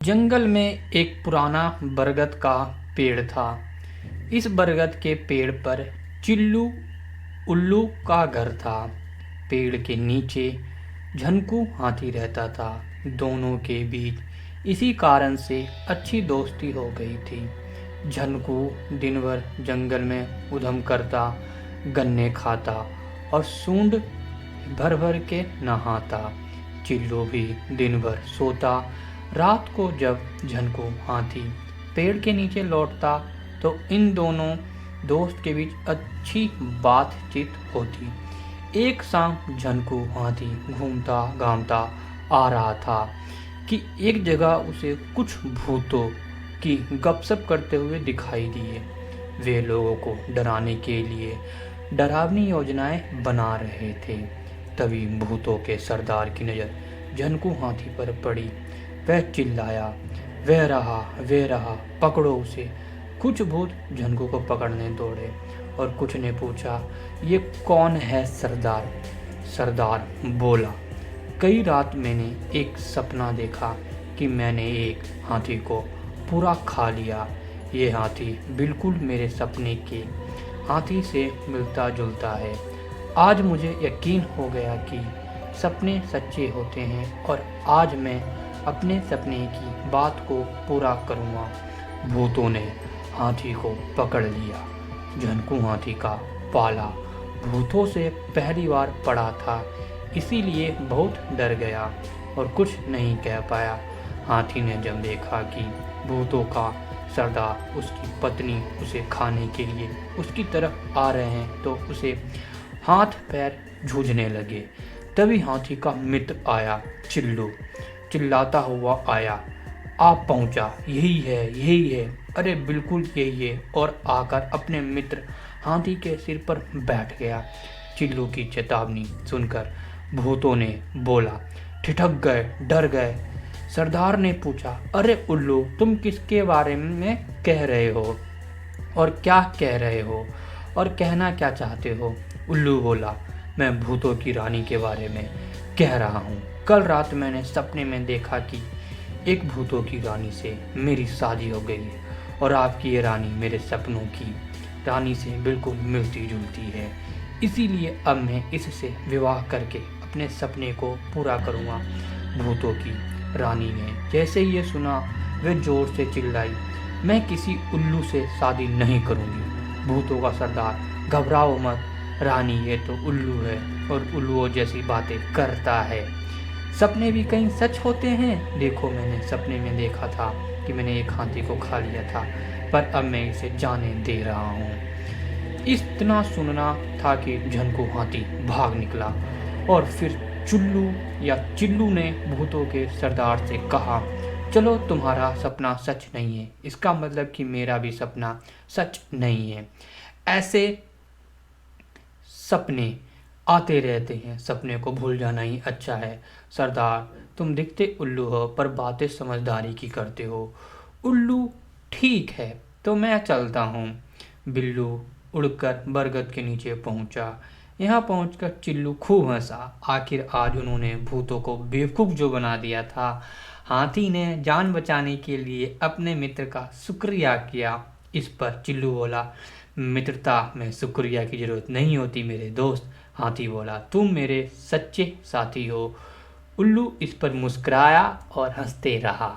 जंगल में एक पुराना बरगद का पेड़ था। इस बरगद के पेड़ पर चिल्लू उल्लू का घर था। पेड़ के नीचे झनकू हाथी रहता था। दोनों के बीच इसी कारण से अच्छी दोस्ती हो गई थी। झनकू दिन भर जंगल में उधम करता, गन्ने खाता और सूंड भर भर के नहाता। चिल्लू भी दिन भर सोता। रात को जब झनकू हाथी पेड़ के नीचे लौटता तो इन दोनों दोस्त के बीच अच्छी बातचीत होती। एक शाम झनकू हाथी घूमता घामता आ रहा था कि एक जगह उसे कुछ भूतों की गपशप करते हुए दिखाई दिए। वे लोगों को डराने के लिए डरावनी योजनाएं बना रहे थे। तभी भूतों के सरदार की नज़र झनकू हाथी पर पड़ी। वह चिल्लाया, वह रहा, पकड़ो उसे। कुछ भूत झनकू को पकड़ने दौड़े और कुछ ने पूछा, ये कौन है सरदार? सरदार बोला, कई रात मैंने एक सपना देखा कि मैंने एक हाथी को पूरा खा लिया। ये हाथी बिल्कुल मेरे सपने के हाथी से मिलता जुलता है। आज मुझे यकीन हो गया कि सपने सच्चे होते हैं और आज मैं अपने सपने की बात को पूरा करूँगा। भूतों ने हाथी को पकड़ लिया। झनकू हाथी का पाला भूतों से पहली बार पड़ा था, इसीलिए बहुत डर गया और कुछ नहीं कह पाया। हाथी ने जब देखा कि भूतों का सरदार उसकी पत्नी उसे खाने के लिए उसकी तरफ आ रहे हैं तो उसे हाथ पैर जूझने लगे। तभी हाथी का मित्र आया, चिल्लू चिल्लाता हुआ आया, आप पहुंचा, यही है, अरे बिल्कुल यही है, और आकर अपने मित्र हाथी के सिर पर बैठ गया। चिल्लू की चेतावनी सुनकर भूतों ने बोला, ठिठक गए, डर गए। सरदार ने पूछा, अरे उल्लू, तुम किसके बारे में कह रहे हो और क्या कह रहे हो और कहना क्या चाहते हो? उल्लू बोला, मैं भूतों की रानी के बारे में कह रहा हूँ। कल रात मैंने सपने में देखा कि एक भूतों की रानी से मेरी शादी हो गई है और आपकी ये रानी मेरे सपनों की रानी से बिल्कुल मिलती जुलती है। इसीलिए अब मैं इससे विवाह करके अपने सपने को पूरा करूँगा। भूतों की रानी ने जैसे ये सुना वे जोर से चिल्लाई, मैं किसी उल्लू से शादी नहीं करूँगी। भूतों का सरदार, घबराओ मत रानी, ये तो उल्लू है और उल्लुओं जैसी बातें करता है। सपने भी कहीं सच होते हैं। देखो, मैंने सपने में देखा था कि मैंने एक हाथी को खा लिया था, पर अब मैं इसे जाने दे रहा हूँ। इतना सुनना था कि झनकू हाथी भाग निकला और फिर चिल्लू ने भूतों के सरदार से कहा, चलो तुम्हारा सपना सच नहीं है, इसका मतलब कि मेरा भी सपना सच नहीं है। ऐसे सपने आते रहते हैं, सपने को भूल जाना ही अच्छा है। सरदार, तुम दिखते उल्लू हो पर बातें समझदारी की करते हो। उल्लू, ठीक है तो मैं चलता हूँ। बिल्लू उड़कर बरगद के नीचे पहुँचा। यहाँ पहुँचकर चिल्लू खूब हंसा। आखिर आज उन्होंने भूतों को बेवकूफ़ जो बना दिया था। हाथी ने जान बचाने के लिए अपने मित्र का शुक्रिया किया। इस पर चिल्लू बोला, मित्रता में शुक्रिया की ज़रूरत नहीं होती मेरे दोस्त। हाथी बोला, तुम मेरे सच्चे साथी हो। उल्लू इस पर मुस्कुराया और हंसते रहा।